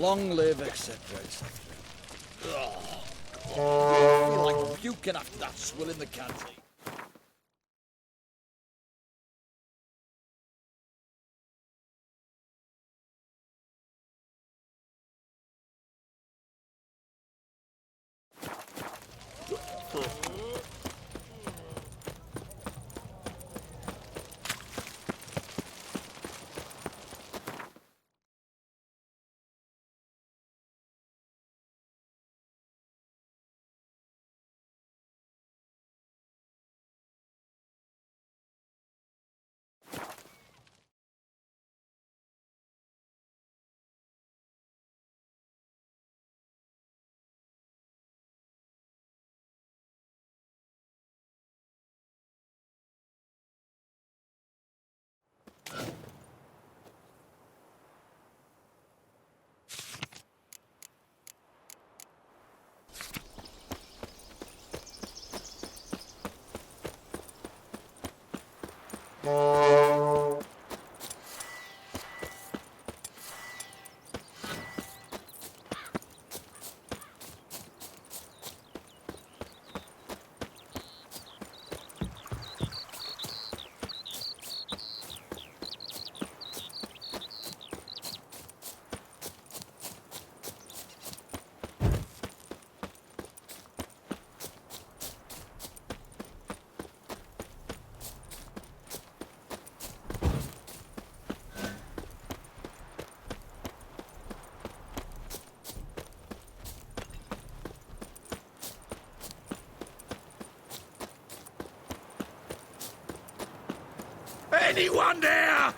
Long live, etc., etc. Oh, I feel like puking after that swill in the canteen. Anyone there?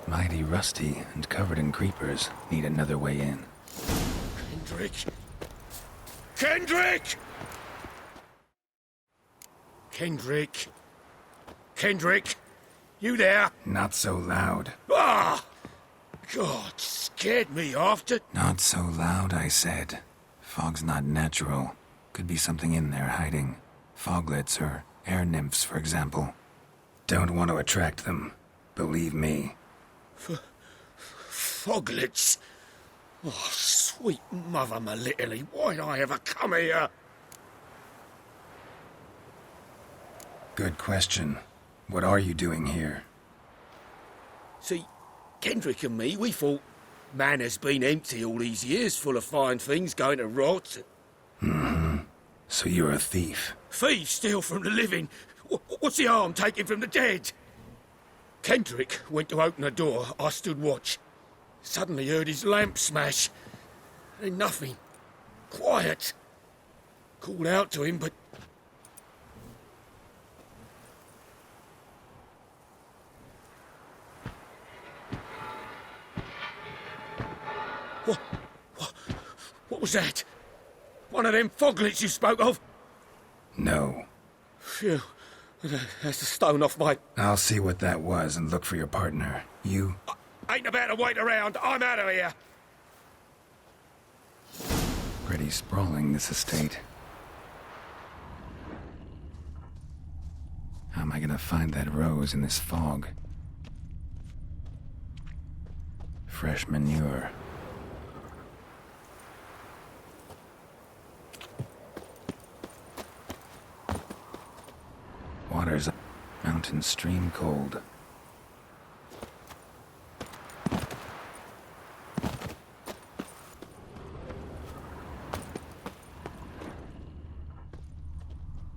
Mighty rusty and covered in creepers. Need another way in. Kendrick? Kendrick! Kendrick? Kendrick? You there? Not so loud. Ah! God, scared me after. Not so loud, I said. Fog's not natural. Could be something in there hiding. Foglets or air nymphs, for example. Don't want to attract them. Believe me. Foglets? Oh, sweet mother Melitele, why'd I ever come here? Good question. What are you doing here? See, Kendrick and me, we thought man has been empty all these years, full of fine things going to rot. So you're a thief. Thieves steal from the living. What's the harm taking from the dead? Kendrick went to open the door. I stood watch. Suddenly heard his lamp smash. Then nothing. Quiet. Called out to him, but... What was that? One of them foglets you spoke of? No. Phew. That's a stone off my... I'll see what that was and look for your partner. You... Ain't about to wait around. I'm out of here. Pretty sprawling, this estate. How am I gonna find that rose in this fog? Fresh manure. Water's a mountain stream cold.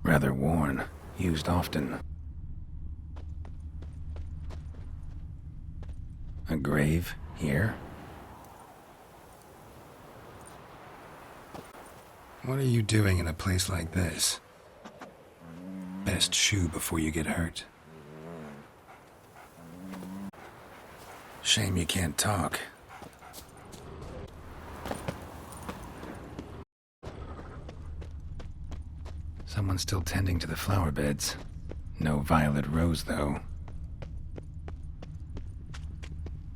Rather worn, used often. A grave here? What are you doing in a place like this? Best shoe before you get hurt. Shame you can't talk. Someone's still tending to the flower beds. No violet rose, though.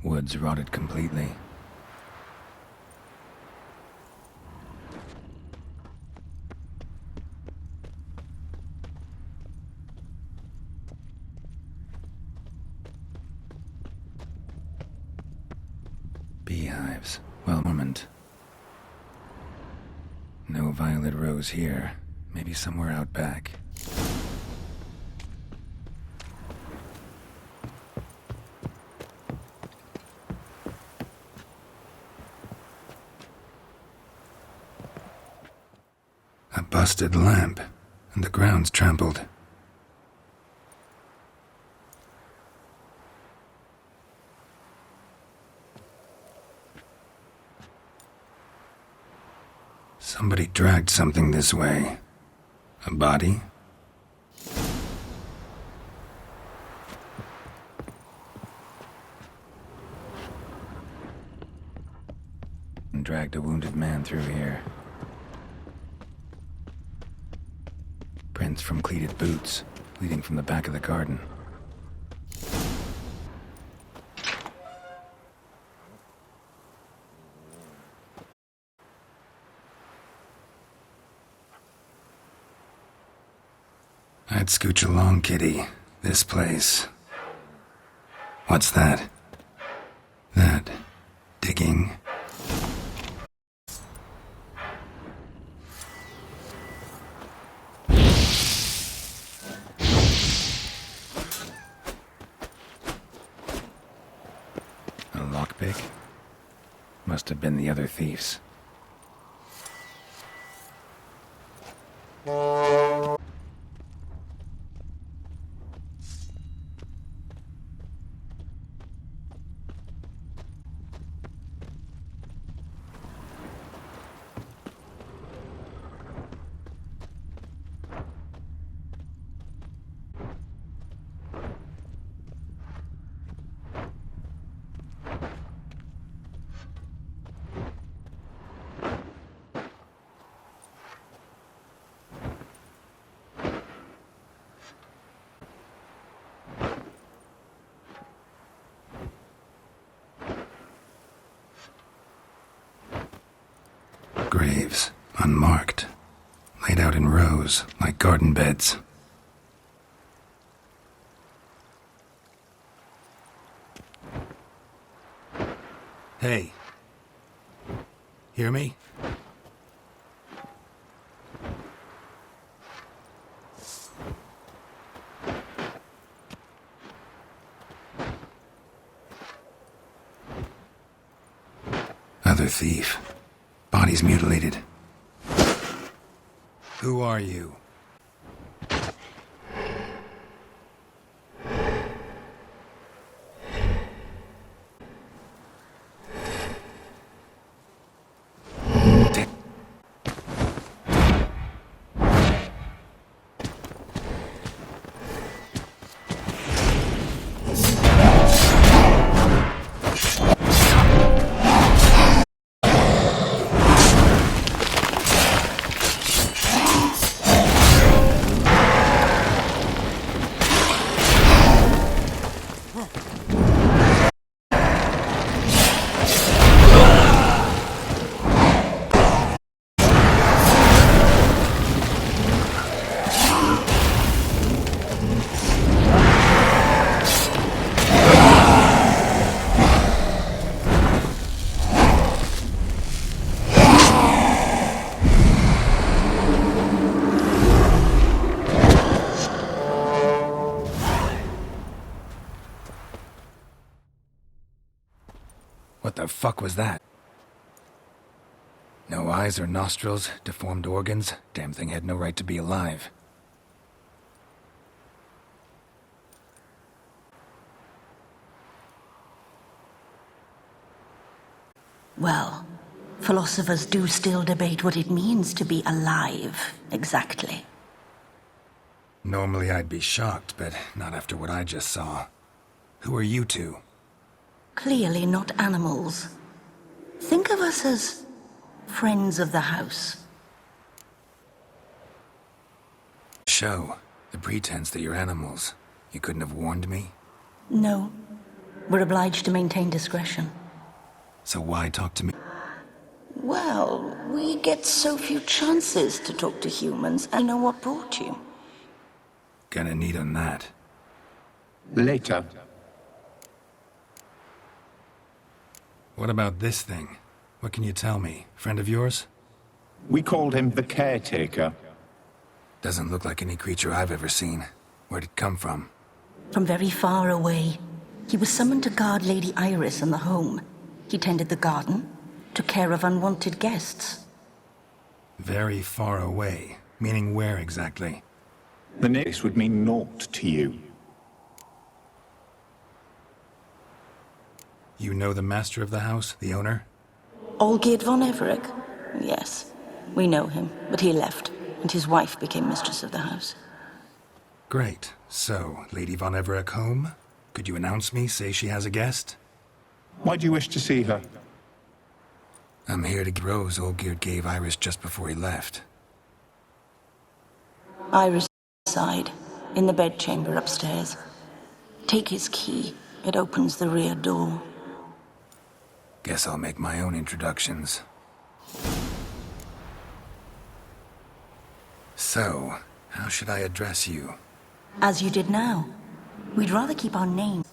Woods rotted completely. Beehives. Well, moment. No violet rose here. Maybe somewhere out back. A busted lamp, and the ground's trampled. Somebody dragged something this way. A body? And dragged a wounded man through here. Prints from cleated boots, leading from the back of the garden. I'd scooch along, kitty. This place. What's that? That. Digging. A lockpick? Must have been the other thieves. Graves, unmarked, laid out in rows like garden beds. Hey. Hear me? Other thief. Body's mutilated. Who are you? What the fuck was that? No eyes or nostrils, deformed organs. Damn thing had no right to be alive. Well, philosophers do still debate what it means to be alive, exactly. Normally I'd be shocked, but not after what I just saw. Who are you two? Clearly not animals. Think of us as friends of the house. Show. The pretense that you're animals. You couldn't have warned me? No, we're obliged to maintain discretion. So why talk to me? Well, we get so few chances to talk to humans. I know what brought you. Gonna need on that. Later. What about this thing? What can you tell me? Friend of yours? We called him the Caretaker. Doesn't look like any creature I've ever seen. Where'd it come from? From very far away. He was summoned to guard Lady Iris and the home. He tended the garden, took care of unwanted guests. Very far away. Meaning where exactly? The name would mean naught to you. You know the master of the house, the owner? Olgierd von Everec? Yes, we know him, but he left, and his wife became mistress of the house. Great. So, Lady von Everec home? Could you announce me, say she has a guest? Why do you wish to see her? I'm here to get Rose Olgierd gave Iris just before he left. Iris side, in the bedchamber upstairs. Take his key. It opens the rear door. Guess I'll make my own introductions. So, how should I address you? As you did now. We'd rather keep our name.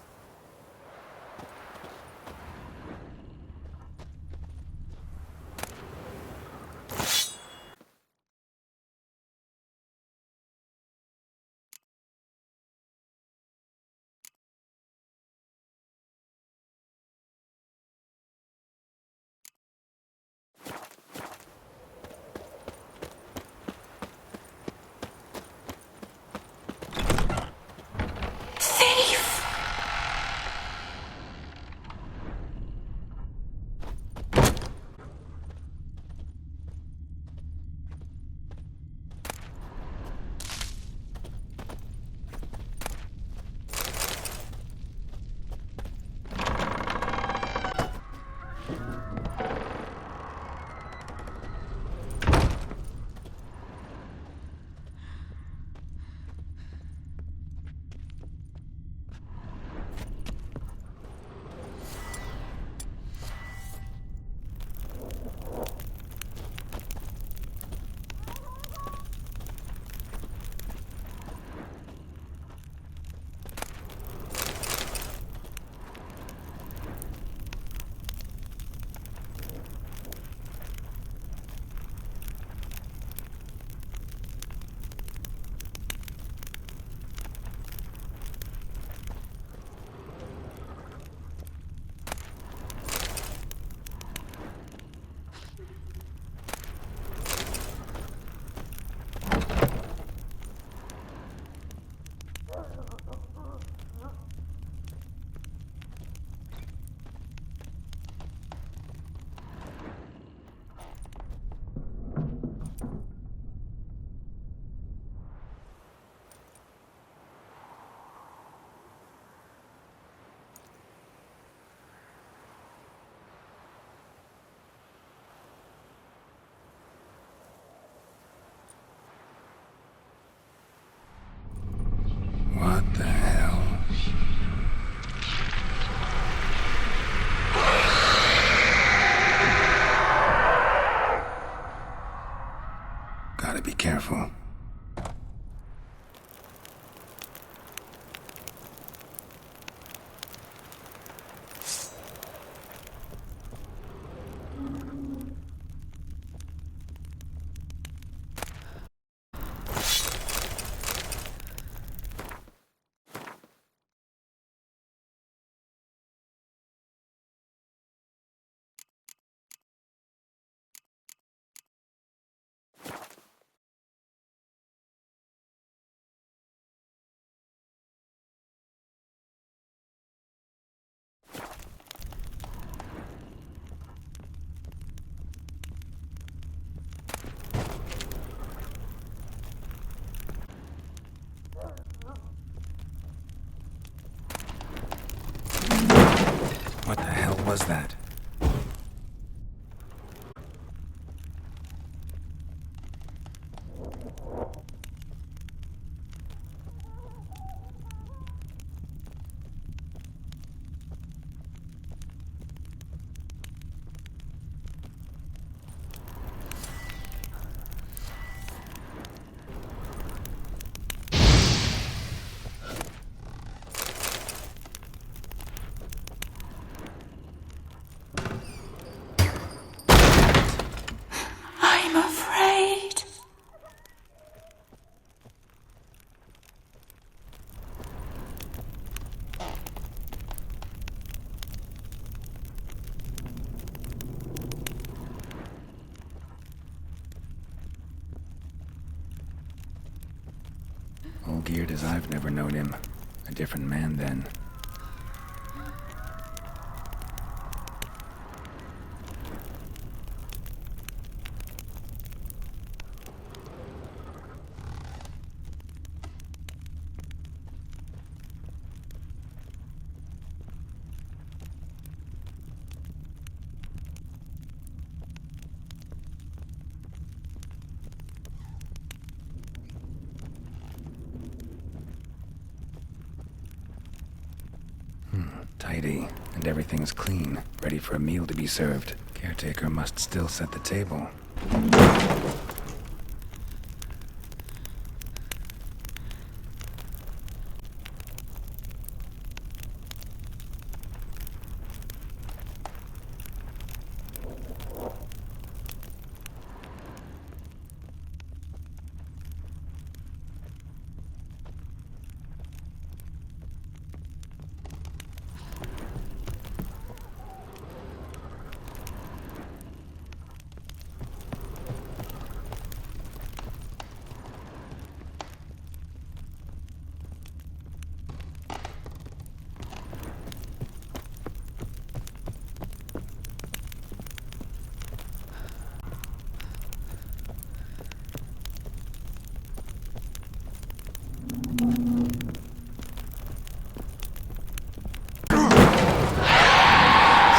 What the hell? Gotta be careful. What the hell was that? dog-eared as I've never known him. A different man then. Tidy, and everything's clean, ready for a meal to be served. Caretaker must still set the table.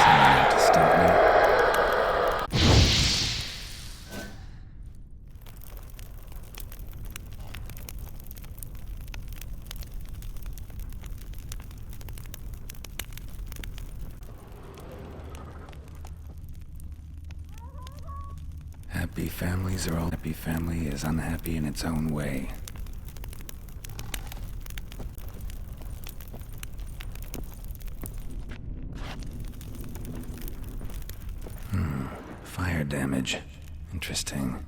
Someone out to stop me. Happy families are all happy. Family is unhappy in its own way. Fire damage. Interesting.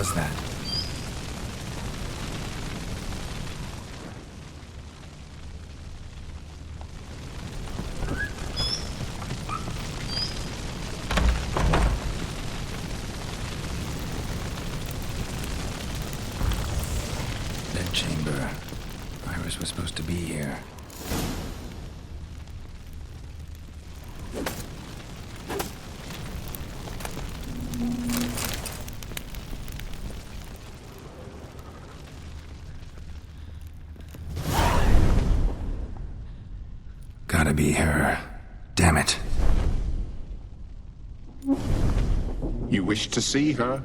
was that? That chamber. Iris was supposed to be here. Gotta be her. Damn it. You wish to see her?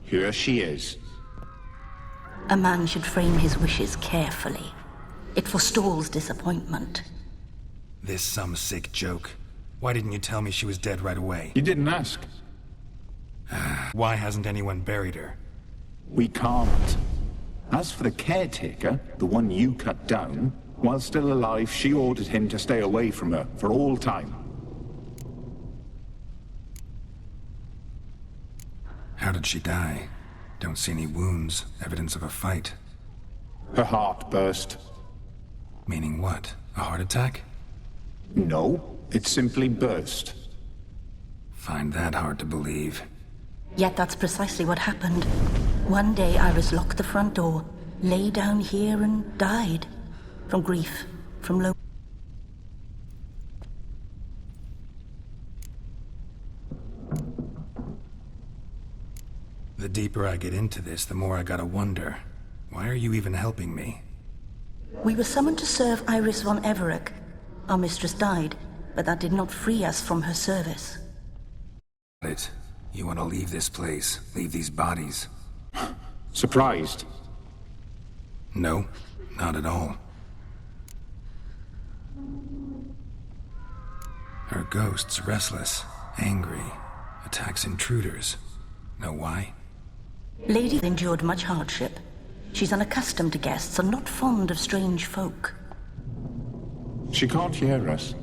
Here she is. A man should frame his wishes carefully. It forestalls disappointment. This some sick joke. Why didn't you tell me she was dead right away? You didn't ask. Why hasn't anyone buried her? We can't. As for the caretaker, the one you cut down, while still alive, she ordered him to stay away from her for all time. How did she die? Don't see any wounds, evidence of a fight. Her heart burst. Meaning what? A heart attack? No, it simply burst. Find that hard to believe. Yet that's precisely what happened. One day Iris locked the front door, lay down here and died. From grief, from low... The deeper I get into this, the more I gotta wonder. Why are you even helping me? We were summoned to serve Iris von Everec. Our mistress died, but that did not free us from her service. It. You want to leave this place, leave these bodies? Surprised? No, not at all. Her ghost's restless, angry, attacks intruders. Know why? Lady endured much hardship. She's unaccustomed to guests and not fond of strange folk. She can't hear us.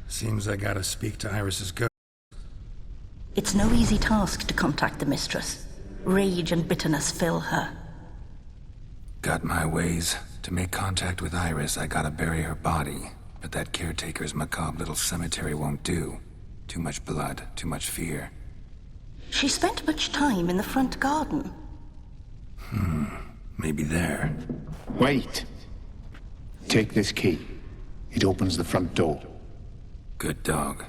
Seems I gotta speak to Iris's ghost. It's no easy task to contact the mistress. Rage and bitterness fill her. Got my ways. To make contact with Iris, I gotta bury her body. But that caretaker's macabre little cemetery won't do. Too much blood, too much fear. She spent much time in the front garden. Maybe there. Wait. Take this key. It opens the front door. Good dog.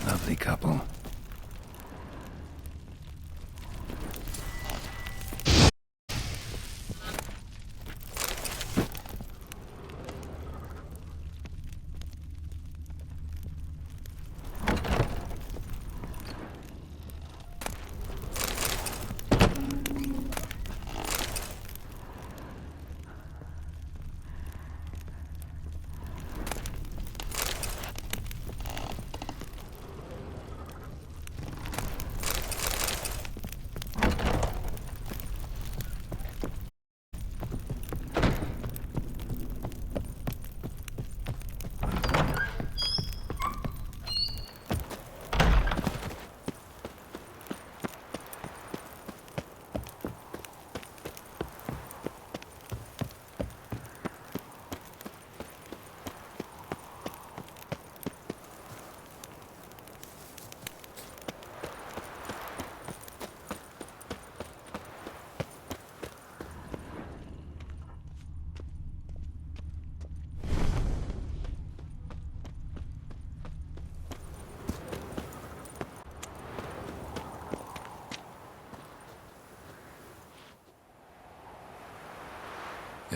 Lovely couple.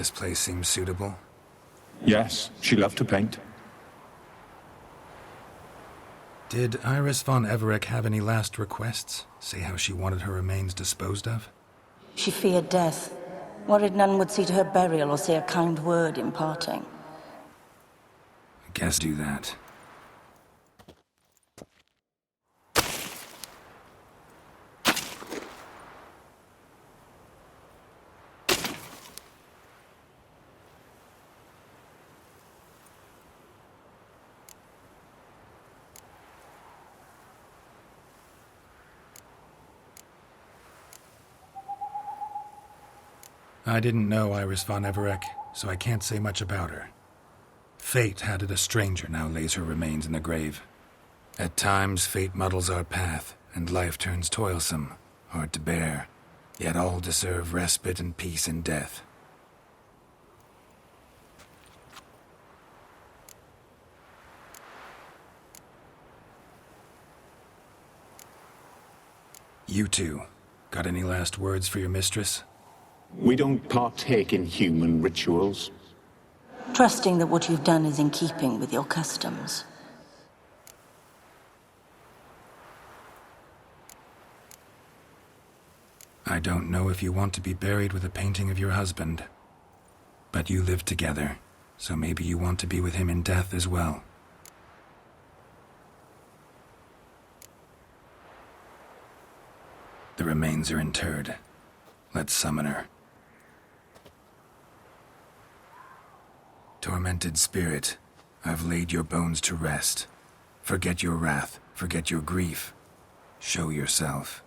This place seems suitable. Yes, she loved to paint. Did Iris von Everec have any last requests? Say how she wanted her remains disposed of? She feared death, worried none would see to her burial or say a kind word in parting. I guess do that. I didn't know Iris von Everec, so I can't say much about her. Fate had it a stranger now lays her remains in the grave. At times, fate muddles our path, and life turns toilsome, hard to bear. Yet all deserve respite and peace in death. You two, got any last words for your mistress? We don't partake in human rituals. Trusting that what you've done is in keeping with your customs. I don't know if you want to be buried with a painting of your husband. But you live together, so maybe you want to be with him in death as well. The remains are interred. Let's summon her. Tormented spirit, I've laid your bones to rest. Forget your wrath, forget your grief. Show yourself.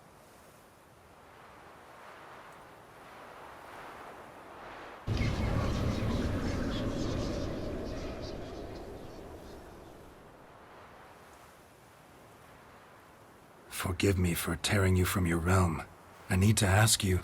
Forgive me for tearing you from your realm. I need to ask you.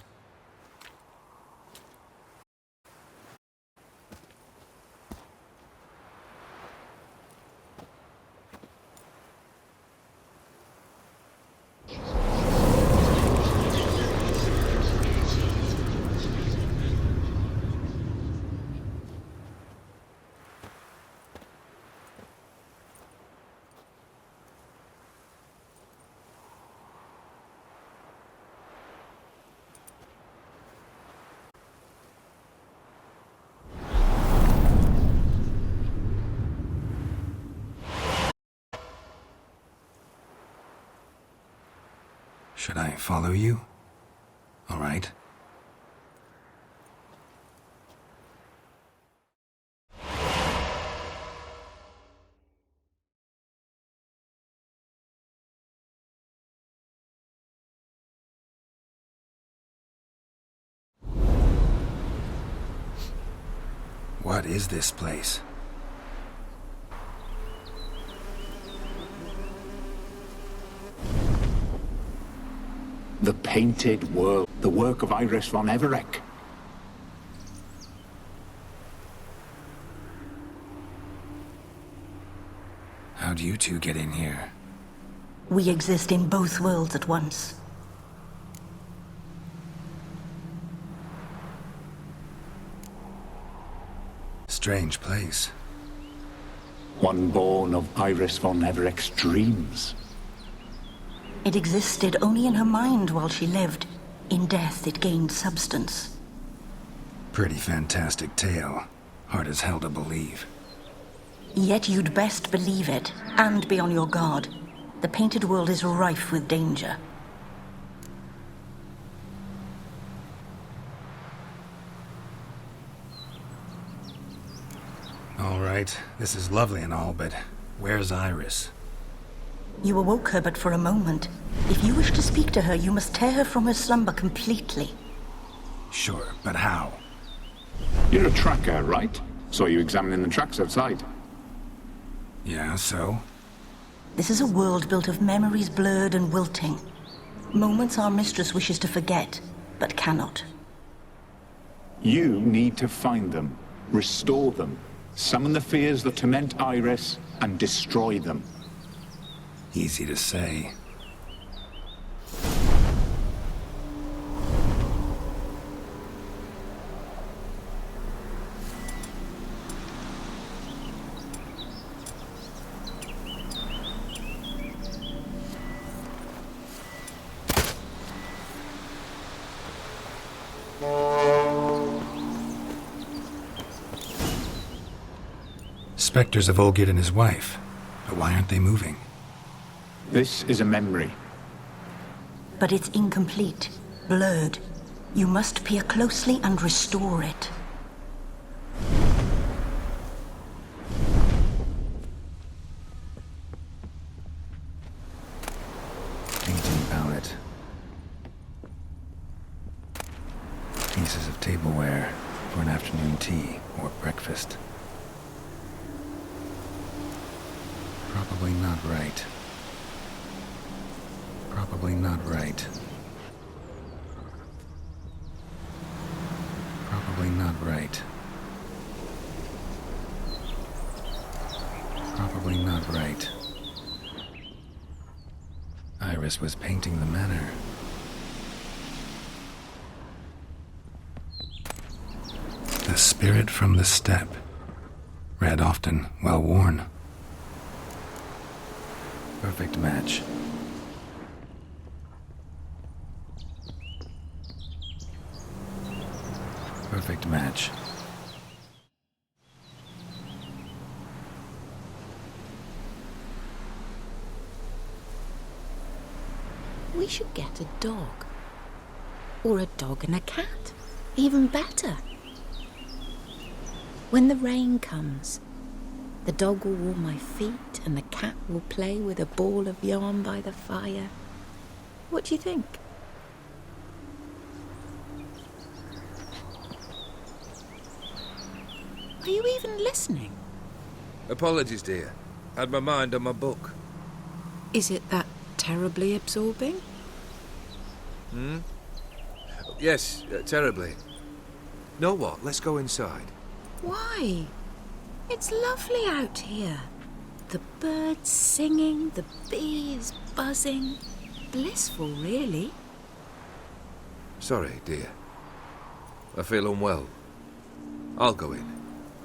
Should I follow you? All right. What is this place? The Painted World, the work of Iris von Everec. How'd you two get in here? We exist in both worlds at once. Strange place. One born of Iris von Everec's dreams. It existed only in her mind while she lived. In death, it gained substance. Pretty fantastic tale. Hard as hell to believe. Yet you'd best believe it, and be on your guard. The painted world is rife with danger. All right, this is lovely and all, but where's Iris? You awoke her but for a moment. If you wish to speak to her, you must tear her from her slumber completely. Sure, but how? You're a tracker, right? Saw you examining the tracks outside. Yeah, so? This is a world built of memories blurred and wilting. Moments our mistress wishes to forget, but cannot. You need to find them, restore them, summon the fears that torment Iris, and destroy them. Easy to say. specters of Olgid and his wife. But why aren't they moving? This is a memory. But it's incomplete, blurred. You must peer closely and restore it. Painting palette. Pieces of tableware for an afternoon tea or breakfast. Probably not right. Probably not right. Probably not right. Probably not right. Iris was painting the manor. The spirit from the steppe. Red often, well worn. Perfect match. Perfect match. We should get a dog. Or a dog and a cat. Even better. When the rain comes, the dog will warm my feet and the cat will play with a ball of yarn by the fire. What do you think? Are you even listening? Apologies, dear. Had my mind on my book. Is it that terribly absorbing? Yes, terribly. Know what? Let's go inside. Why? It's lovely out here. The birds singing, the bees buzzing. Blissful, really. Sorry, dear. I feel unwell. I'll go in.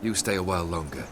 You stay a while longer.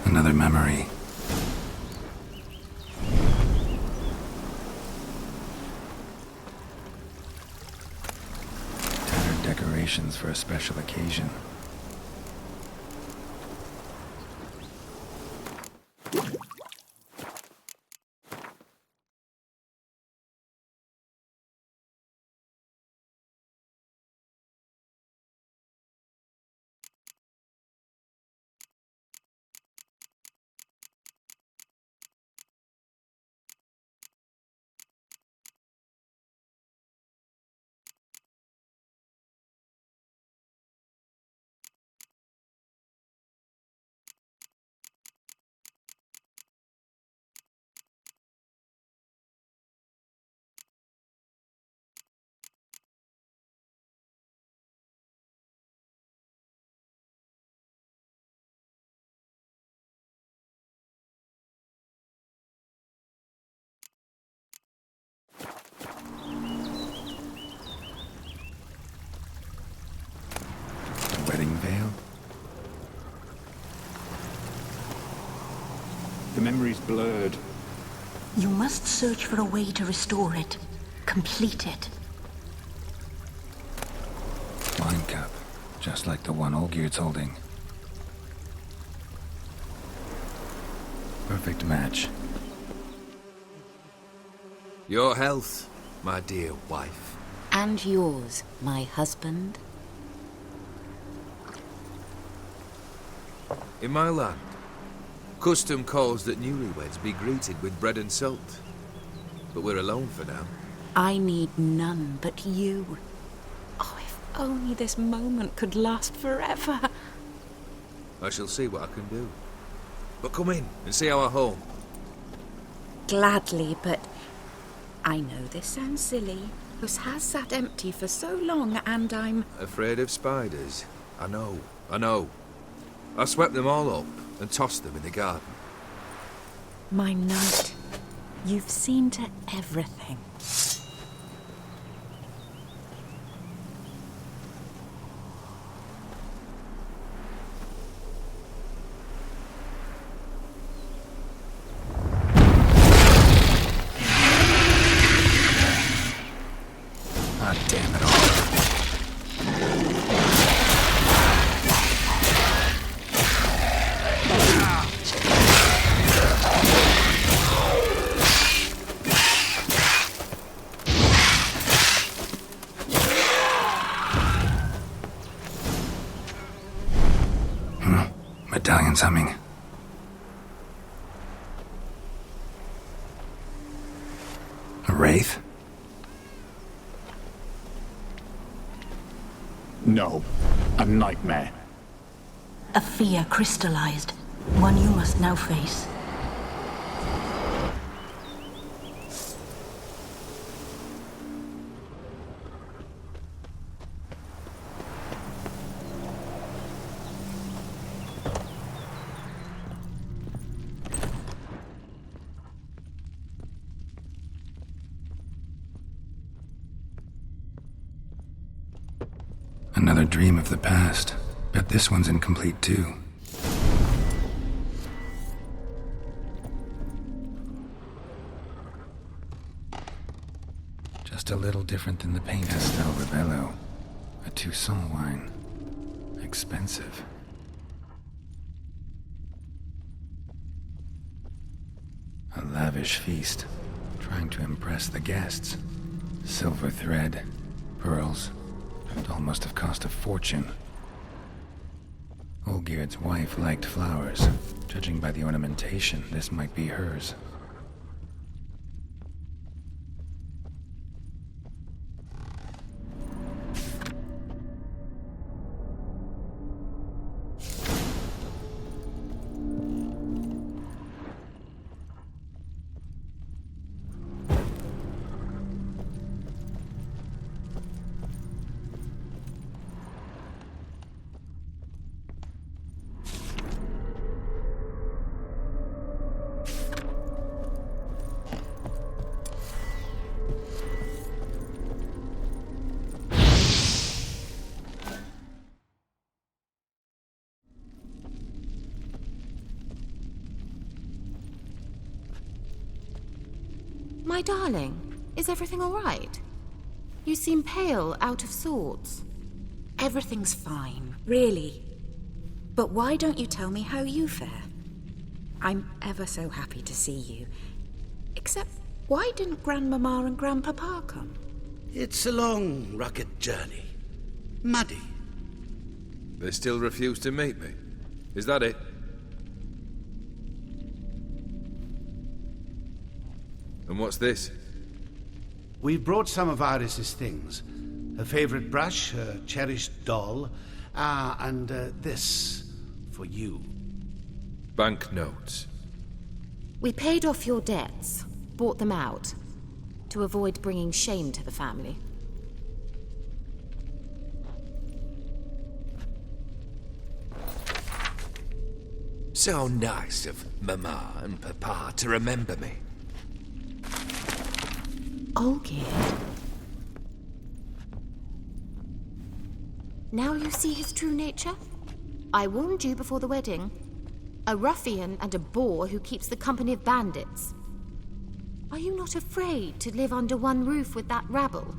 Another memory. Tattered decorations for a special occasion. memory's blurred. You must search for a way to restore it. Complete it. Wine cup, just like the one Olgierd's holding. Perfect match. Your health, my dear wife. And yours, my husband. In my land, custom calls that newlyweds be greeted with bread and salt. But we're alone for now. I need none but you. Oh, if only this moment could last forever. I shall see what I can do. But come in and see our home. Gladly, but I know this sounds silly. This has sat empty for so long, and I'm... Afraid of spiders? I know. I swept them all up and tossed them in the garden. My knight, you've seen to everything. Ah, damn it all. Medallion's humming. A wraith? No, a nightmare. A fear crystallized. One you must now face. Another dream of the past. Bet this one's incomplete too. Just a little different than the paint. Castel Rebello. A Toussaint wine. Expensive. A lavish feast. Trying to impress the guests. Silver thread. Pearls. It all must have cost a fortune. Olgierd's wife liked flowers. Judging by the ornamentation, this might be hers. My darling, is everything all right? You seem pale, out of sorts. Everything's fine, really. But why don't you tell me how you fare? I'm ever so happy to see you. Except, why didn't Grandmama and Grandpapa come? It's a long, rugged journey. Muddy. They still refuse to meet me. Is that it? And what's this? We've brought some of Iris's things. Her favorite brush, her cherished doll, and this for you. Banknotes. We paid off your debts, bought them out, to avoid bringing shame to the family. So nice of Mama and Papa to remember me. Olgierd? Now you see his true nature? I warned you before the wedding. A ruffian and a boor who keeps the company of bandits. Are you not afraid to live under one roof with that rabble?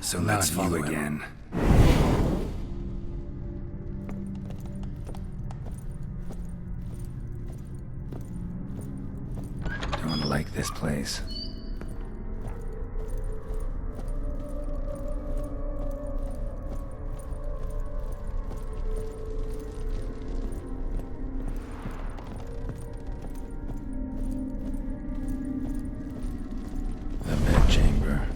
So let's follow you again. Don't like this place. The bedchamber.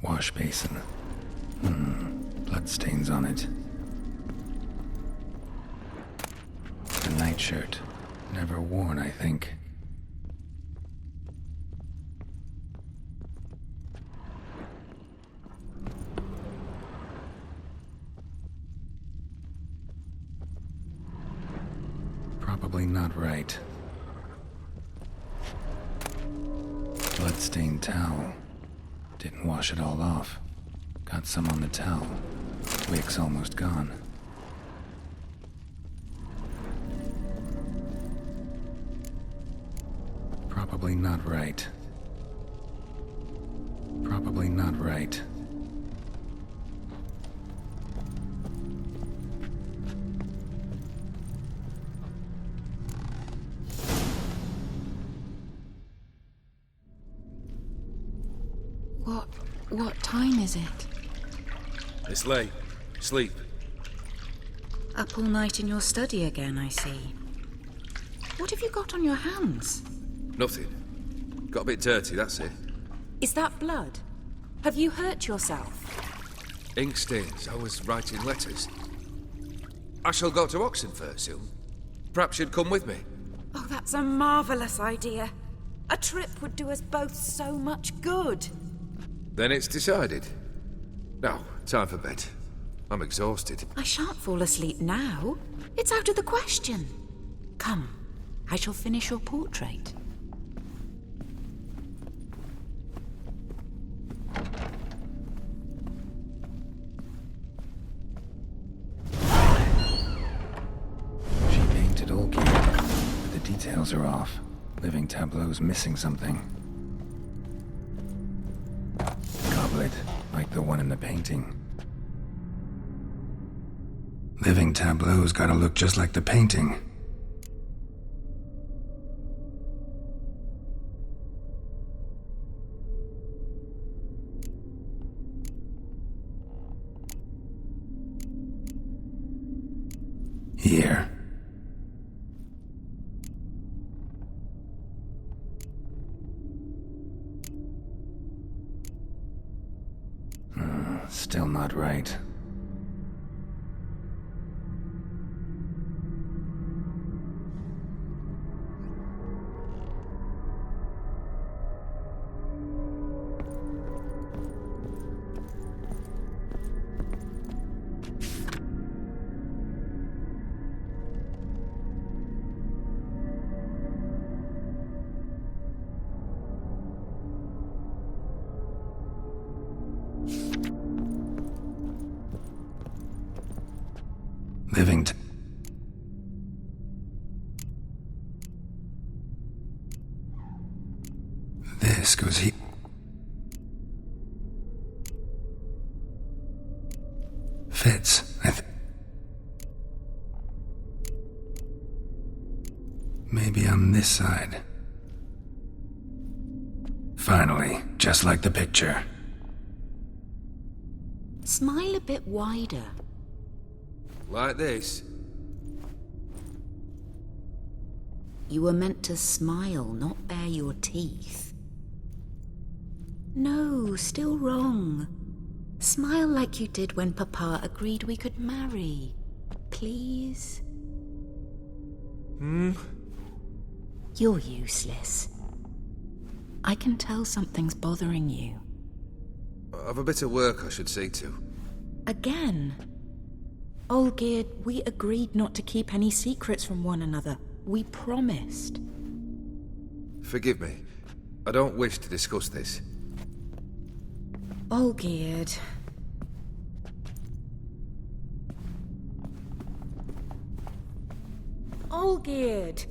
Wash basin. Bloodstains on it. A nightshirt. Never worn, I think. Probably not right. Bloodstained towel. Didn't wash it all off. Got some on the towel. Wick's almost gone. Probably not right. Probably not right. What time is it? It's late. Sleep. Up all night in your study again, I see. What have you got on your hands? Nothing. Got a bit dirty, that's it. Is that blood? Have you hurt yourself? Ink stains. I was writing letters. I shall go to Oxenfurt soon. Perhaps you'd come with me. Oh, that's a marvellous idea. A trip would do us both so much good. Then it's decided. Now, time for bed. I'm exhausted. I shan't fall asleep now. It's out of the question. Come, I shall finish your portrait. She painted Olki, but the details are off. Living tableau's missing something. Goblet, like the one in the painting. Living tableau's gotta look just like the painting. Here. Still not right. Living This goes he... Fits, Maybe on this side. Finally, just like the picture. Smile a bit wider. Like this? You were meant to smile, not bare your teeth. No, still wrong. Smile like you did when Papa agreed we could marry. Please? You're useless. I can tell something's bothering you. I've a bit of work I should see to. Again? Olgierd, we agreed not to keep any secrets from one another. We promised. Forgive me. I don't wish to discuss this. Olgierd. Olgierd!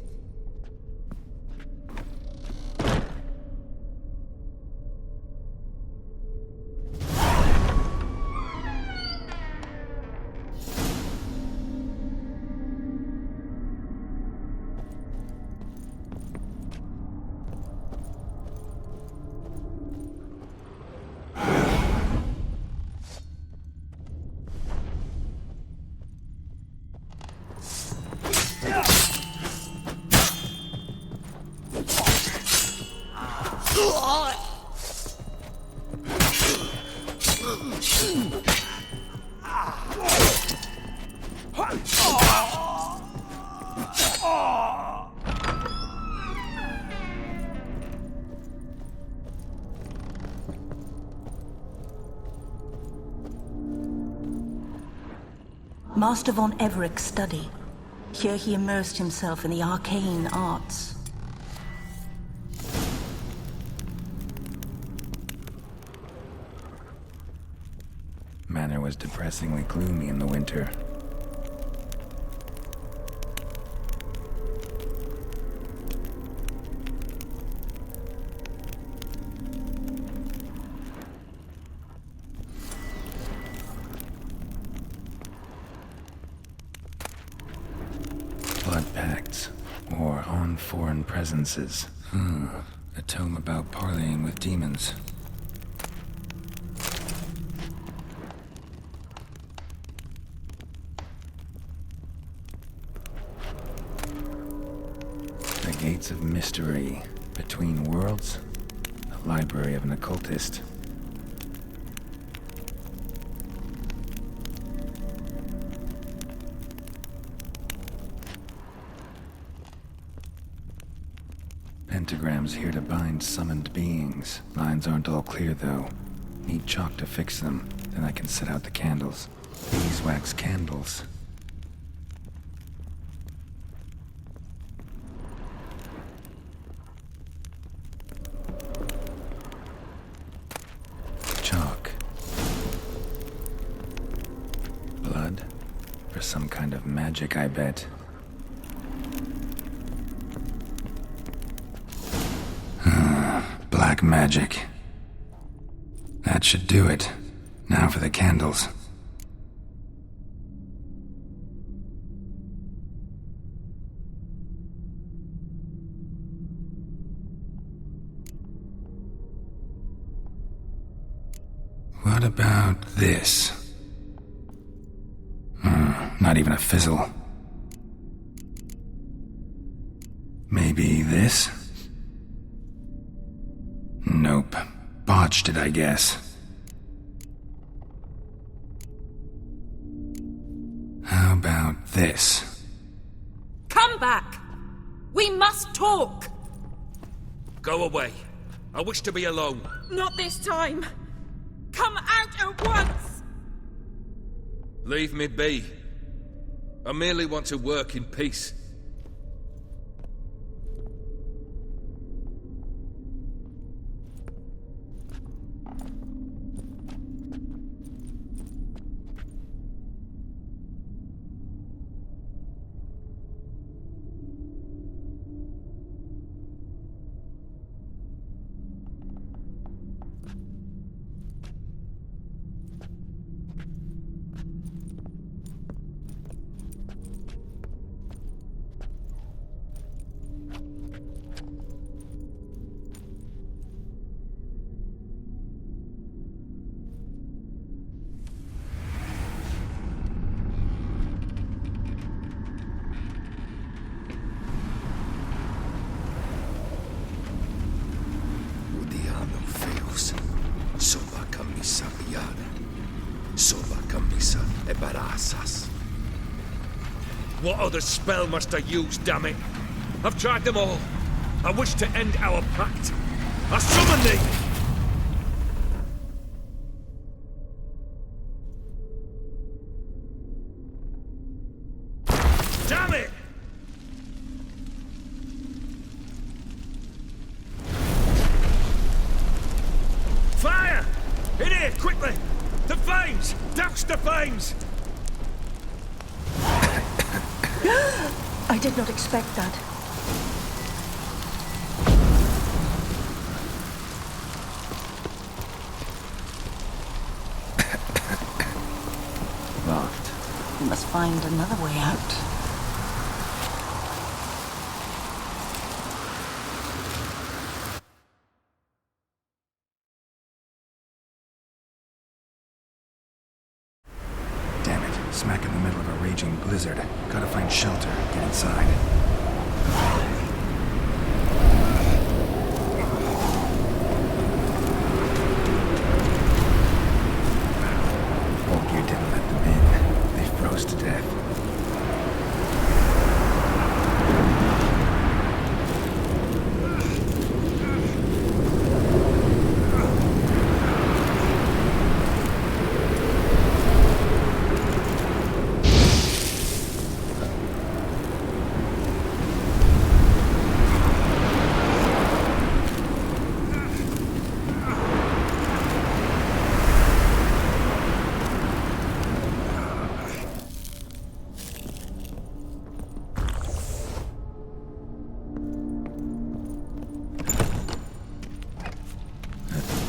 Master von Everek's study. Here he immersed himself in the arcane arts. Manor was depressingly gloomy in the winter. Blood pacts, or on foreign presences. A tome about parleying with demons. The Gates of Mystery, Between Worlds, the Library of an Occultist. Pentagrams here to bind summoned beings. Lines aren't all clear, though. Need chalk to fix them, then I can set out the candles. Beeswax candles. Chalk. Blood? For some kind of magic, I bet. Black magic. That should do it. Now for the candles. What about this? Not even a fizzle. Maybe this? Nope. Botched it, I guess. How about this? Come back! We must talk! Go away. I wish to be alone. Not this time! Come out at once! Leave me be. I merely want to work in peace. Elisa Embarazas. What other spell must I use, damn it? I've tried them all. I wish to end our pact. I summon thee! Damn it! Fire! In here, quickly! The flames! Douse the flames! I did not expect that. Locked. We must find another way out. Damn it. Smack in the middle of a raging blizzard. Gotta find shelter. Get inside. Olgierd didn't let them in. They froze to death.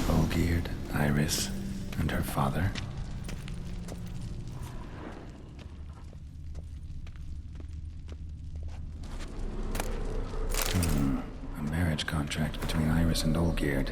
Olgierd, Iris, and her father. A marriage contract between Iris and Olgierd.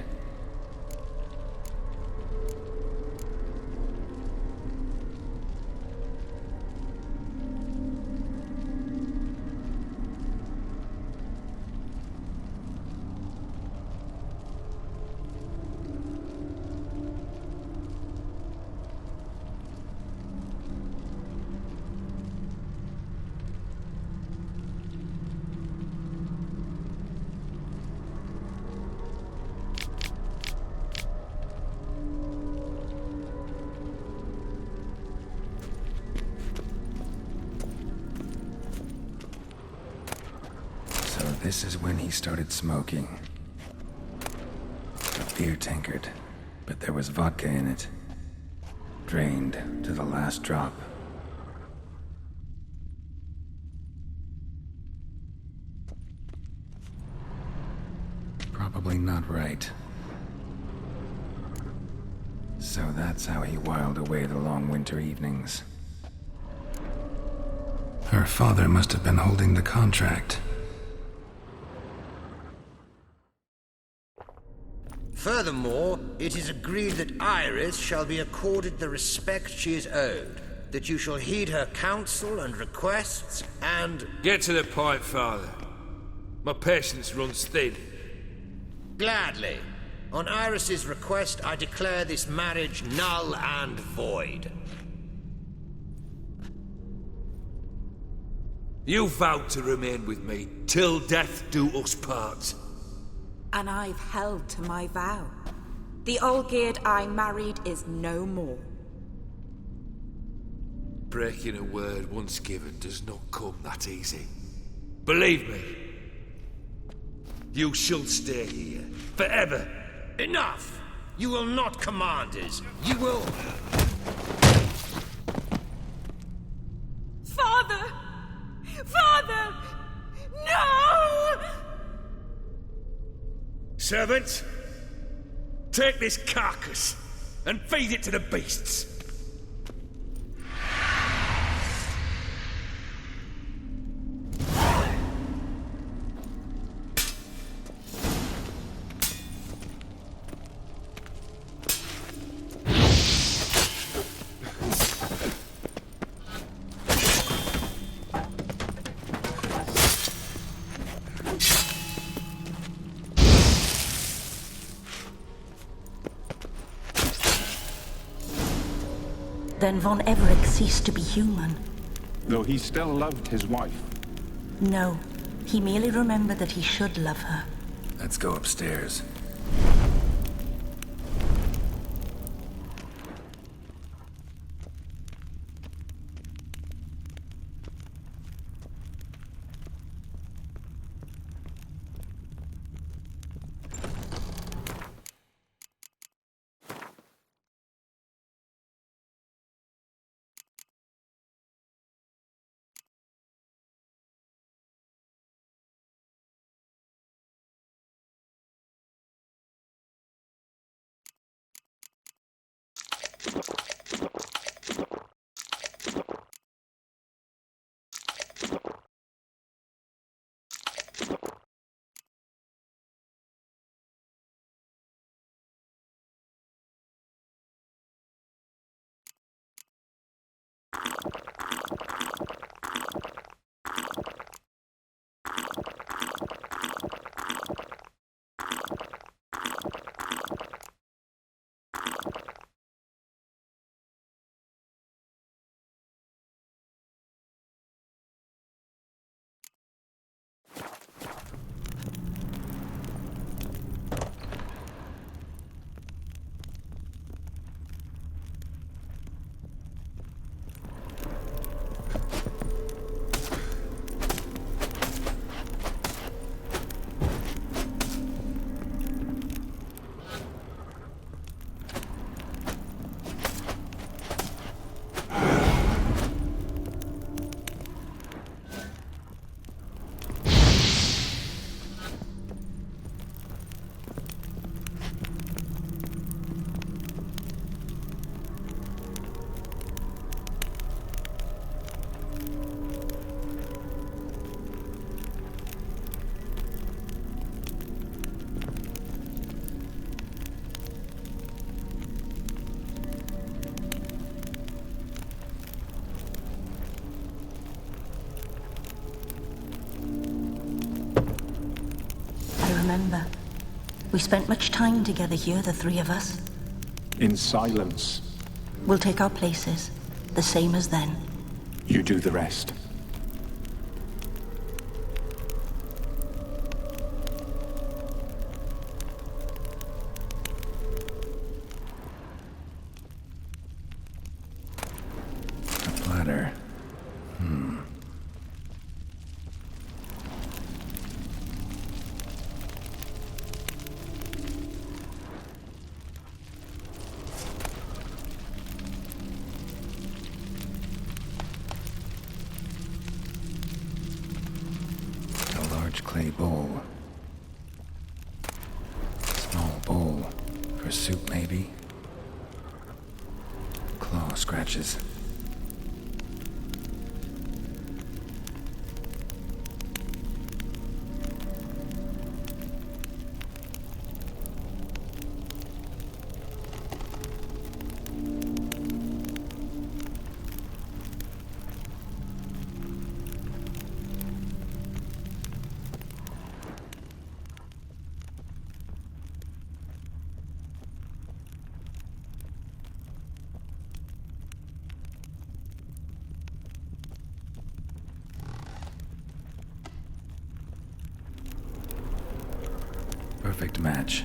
So this is when he started smoking. A beer tankard, but there was vodka in it. Drained to the last drop. Probably not right. So that's how he whiled away the long winter evenings. Her father must have been holding the contract. Furthermore, it is agreed that Iris shall be accorded the respect she is owed, that you shall heed her counsel and requests, and... Get to the point, Father. My patience runs thin. Gladly. On Iris's request, I declare this marriage null and void. You vowed to remain with me till death do us part. And I've held to my vow. The Olgierd I married is no more. Breaking a word once given does not come that easy. Believe me. You shall stay here, forever. Enough! You will not command us. You will... Father! Father! No! Servants, take this carcass and feed it to the beasts. then von Everett ceased to be human. Though he still loved his wife. No, he merely remembered that he should love her. Let's go upstairs. Remember, we spent much time together here, the three of us. In silence. We'll take our places, the same as then. You do the rest. A platter. Clay bowl. Small bowl. For soup, maybe? Claw scratches. Perfect match.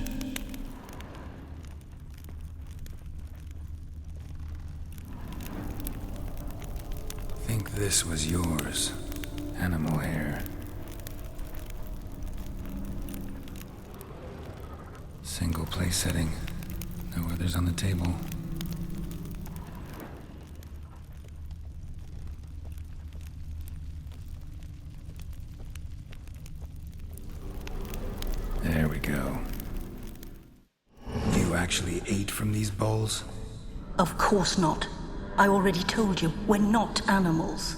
Think this was yours. Animal hair. Single place setting. No others on the table. There we go. You actually ate from these bowls? Of course not. I already told you, we're not animals.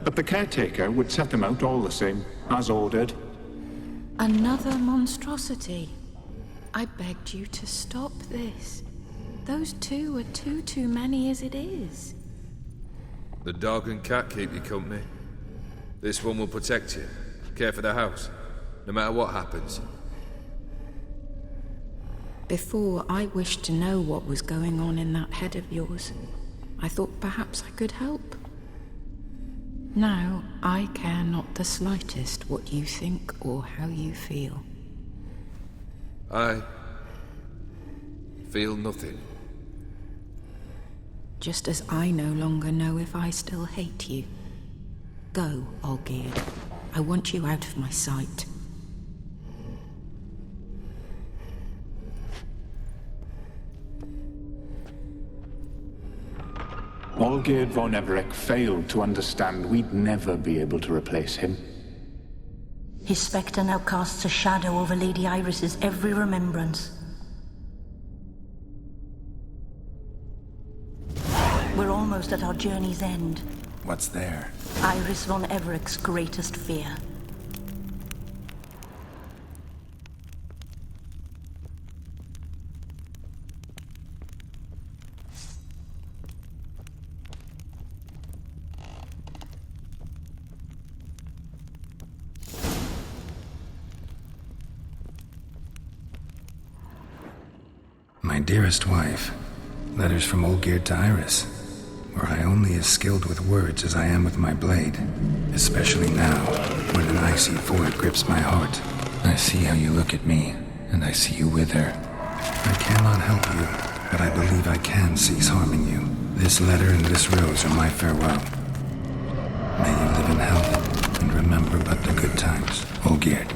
But the caretaker would set them out all the same, as ordered. Another monstrosity. I begged you to stop this. Those two are too many as it is. The dog and cat keep you company. This one will protect you, care for the house, no matter what happens. Before, I wished to know what was going on in that head of yours. I thought perhaps I could help. Now, I care not the slightest what you think or how you feel. I feel nothing. Just as I no longer know if I still hate you. Go, Olgierd. I want you out of my sight. Olgierd von Everec failed to understand we'd never be able to replace him. His spectre now casts a shadow over Lady Iris's every remembrance. We're almost at our journey's end. What's there? Iris von Everec's greatest fear. My dearest wife, letters from Olgierd to Iris. Were I only as skilled with words as I am with my blade, especially now, when an icy void grips my heart. I see how you look at me, and I see you wither. I cannot help you, but I believe I can cease harming you. This letter and this rose are my farewell. May you live in health, and remember but the good times, Olgierd.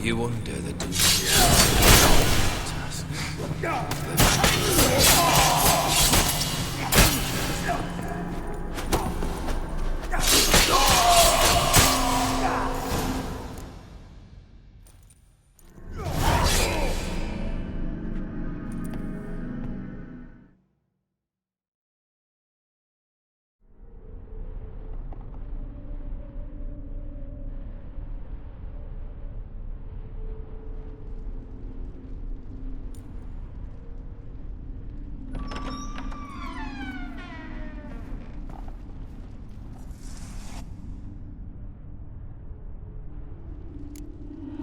You undo the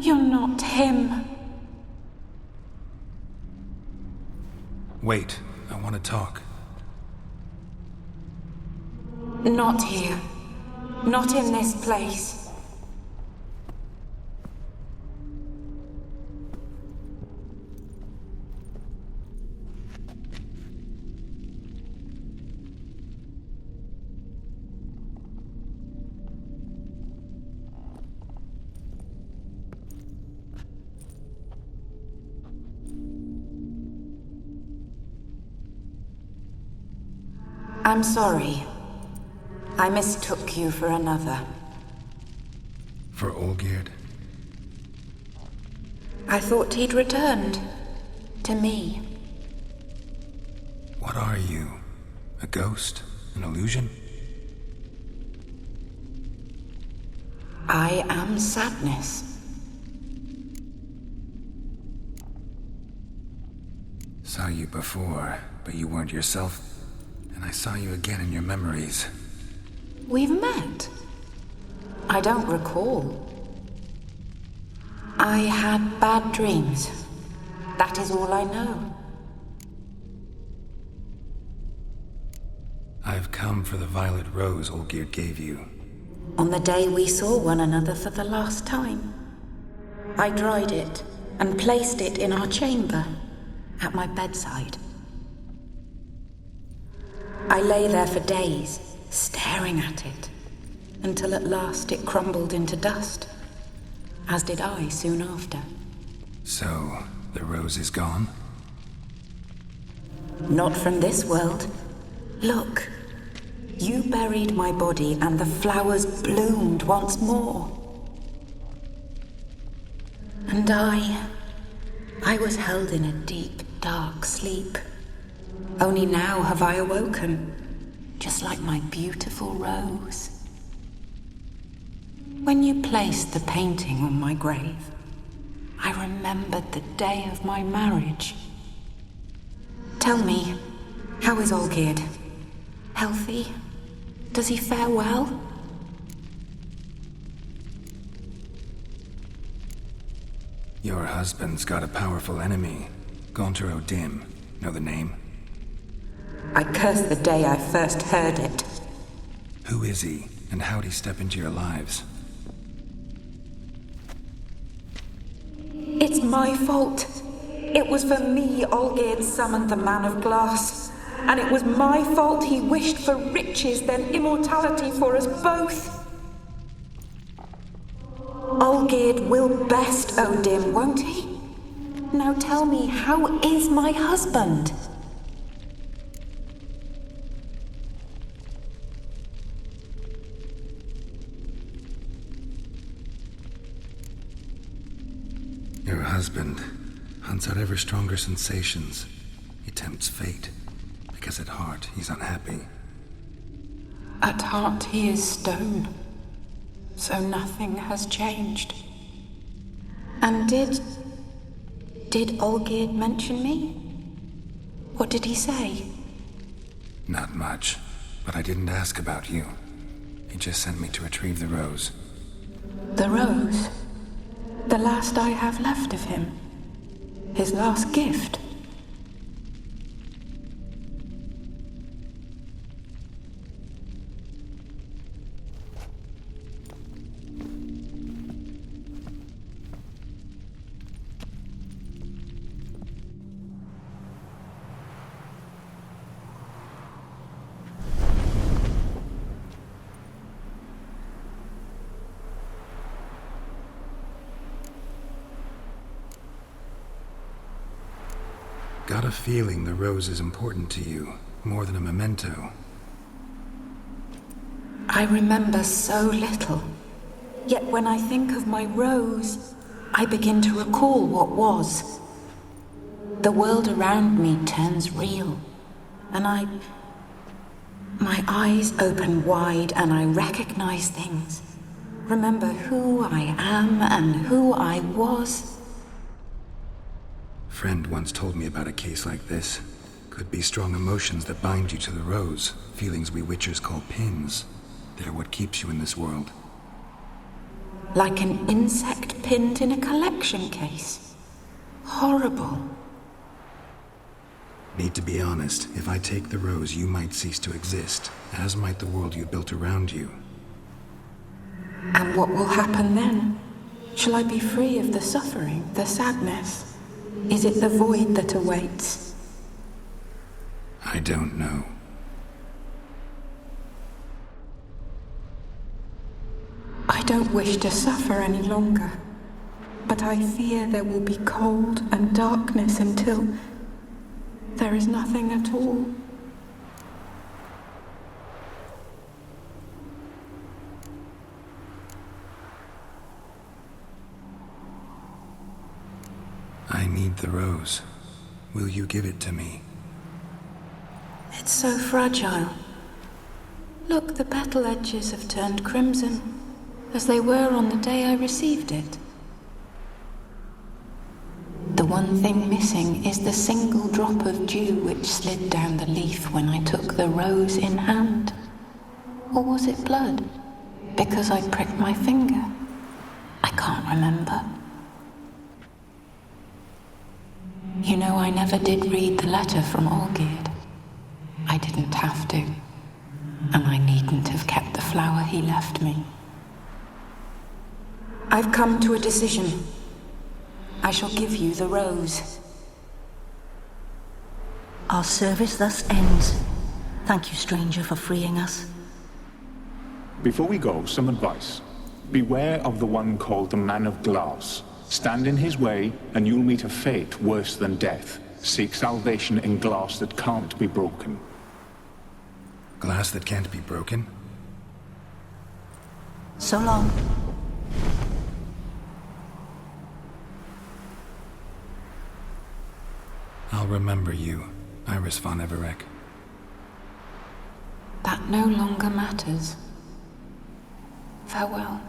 You're not him. Wait, I want to talk. Not here. Not in this place. I'm sorry. I mistook you for another. For Olgierd? I thought he'd returned. To me. What are you? A ghost? An illusion? I am sadness. Saw you before, but you weren't yourself. And I saw you again in your memories. We've met. I don't recall. I had bad dreams. That is all I know. I've come for the violet rose Olgierd gave you. On the day we saw one another for the last time, I dried it and placed it in our chamber, at my bedside. I lay there for days, staring at it, until at last it crumbled into dust, as did I soon after. So, the rose is gone? Not from this world. Look, you buried my body and the flowers bloomed once more. And I was held in a deep, dark sleep. Only now have I awoken, just like my beautiful rose. When you placed the painting on my grave, I remembered the day of my marriage. Tell me, how is Olgierd? Healthy? Does he fare well? Your husband's got a powerful enemy. Gaunter O'Dim. Know the name? I curse the day I first heard it. Who is he, and how'd he step into your lives? It's my fault. It was for me Olgierd summoned the Man of Glass. And it was my fault he wished for riches, then immortality for us both. Olgierd will best O'Dim, won't he? Now tell me, how is my husband? Your husband hunts out ever stronger sensations. He tempts fate, because at heart he's unhappy. At heart he is stone, so nothing has changed. And did Olgierd mention me? What did he say? Not much, but I didn't ask about you. He just sent me to retrieve the rose. The rose? The last I have left of him. His last gift. got a feeling the rose is important to you, more than a memento. I remember so little. Yet when I think of my rose, I begin to recall what was. The world around me turns real, and my eyes open wide and I recognize things. Remember who I am and who I was. Friend once told me about a case like this. Could be strong emotions that bind you to the rose, feelings we witchers call pins. They're what keeps you in this world. Like an insect pinned in a collection case. Horrible. Need to be honest, if I take the rose, you might cease to exist, as might the world you built around you. And what will happen then? Shall I be free of the suffering, the sadness? Is it the void that awaits? I don't know. I don't wish to suffer any longer, but I fear there will be cold and darkness until there is nothing at all. I need the rose. Will you give it to me? It's so fragile. Look, the petal edges have turned crimson, as they were on the day I received it. The one thing missing is the single drop of dew which slid down the leaf when I took the rose in hand. Or was it blood? Because I pricked my finger. I can't remember. You know, I never did read the letter from Olgierd. I didn't have to. And I needn't have kept the flower he left me. I've come to a decision. I shall give you the rose. Our service thus ends. Thank you, stranger, for freeing us. Before we go, some advice. Beware of the one called the Man of Glass. Stand in his way, and you'll meet a fate worse than death. Seek salvation in glass that can't be broken. Glass that can't be broken? So long. I'll remember you, Iris von Everec. That no longer matters. Farewell.